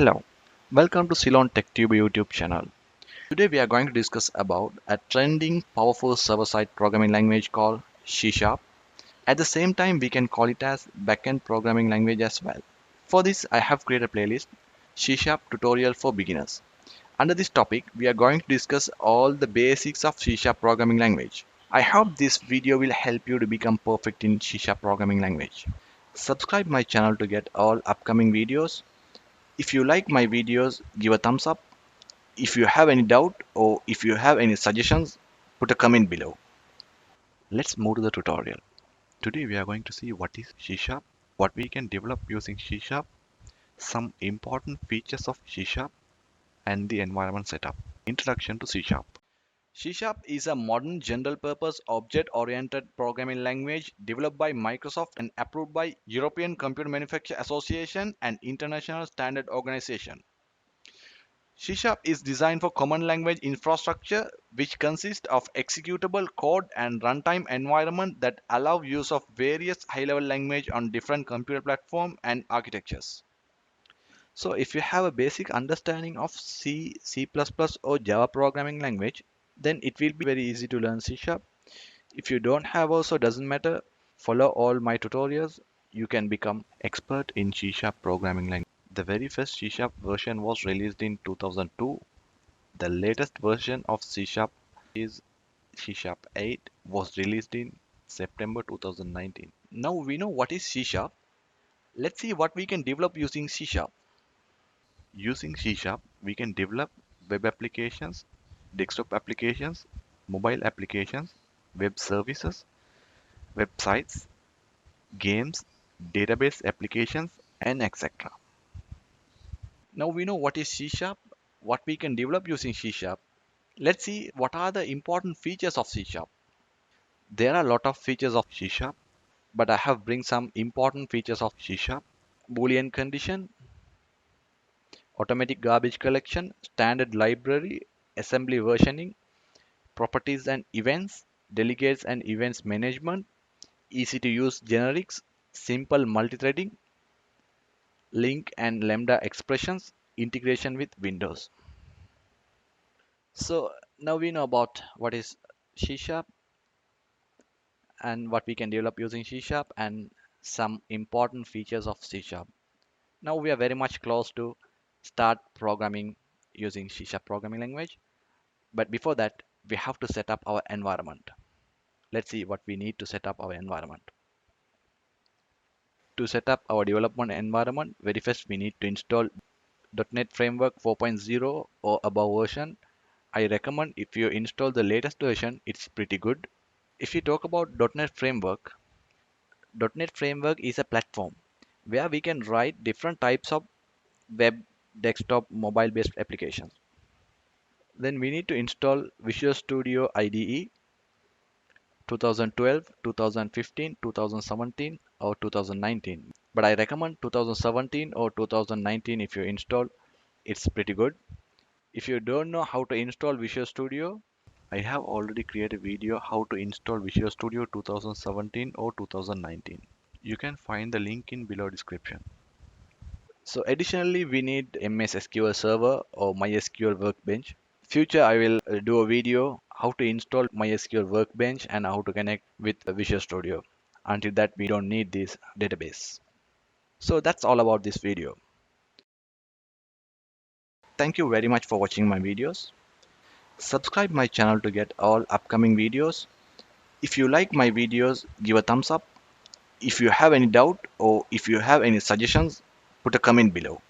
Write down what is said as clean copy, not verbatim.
Hello, welcome to Ceylon TechTube YouTube channel. Today we are going to discuss about a trending powerful server-side programming language called C#. At the same time we can call it as backend programming language as well. For this I have created a playlist C# tutorial for beginners. Under this topic we are going to discuss all the basics of C# programming language. I hope this video will help you to become perfect in C# programming language. Subscribe my channel to get all upcoming videos. If you like my videos, give a thumbs up. If you have any doubt or if you have any suggestions, put a comment below. Let's move to the tutorial. Today we are going to see what is C#, what we can develop using C#, some important features of C#, and the environment setup. Introduction to C#. C# is a modern general-purpose object-oriented programming language developed by Microsoft and approved by European Computer Manufacturers Association and International Standard Organization. C# is designed for common language infrastructure, which consists of executable code and runtime environment that allow use of various high-level language on different computer platforms and architectures. So if you have a basic understanding of C, C++ or Java programming language, then it will be very easy to learn C#. If you don't have also, doesn't matter. Follow all my tutorials. You can become expert in C# programming language. The very first C# version was released in 2002. The latest version of C# is C# 8 was released in September 2019. Now we know what is C#. Let's see what we can develop using C#. Using C#, we can develop web applications, desktop applications, mobile applications, web services, websites, games, database applications, and etc. Now we know what is C#, what we can develop using C#. Let's see what are the important features of C#. There are a lot of features of C#, but I have bring some important features of C#. Boolean condition, automatic garbage collection, standard library, assembly versioning, properties and events, delegates and events management, easy to use generics, simple multithreading, link and lambda expressions, integration with Windows. So now we know about what is C# and what we can develop using C# and some important features of C#. Now we are very much close to start programming using C# programming language. But before that, we have to set up our environment. Let's see what we need to set up our environment. To set up our development environment, very first we need to install .NET Framework 4.0 or above version. I recommend if you install the latest version, it's pretty good. If you talk about .NET Framework is a platform where we can write different types of web, desktop, mobile-based applications. Then we need to install Visual Studio IDE 2012, 2015, 2017 or 2019. But I recommend 2017 or 2019 if you install, it's pretty good. If you don't know how to install Visual Studio, I have already created a video how to install Visual Studio 2017 or 2019. You can find the link in below description. So additionally, we need MS SQL Server or MySQL Workbench. Future, I will do a video how to install MySQL Workbench and how to connect with Visual Studio. Until that, we don't need this database. So that's all about this video. Thank you very much for watching my videos. Subscribe my channel to get all upcoming videos. If you like my videos, give a thumbs up. If you have any doubt or if you have any suggestions, put a comment below.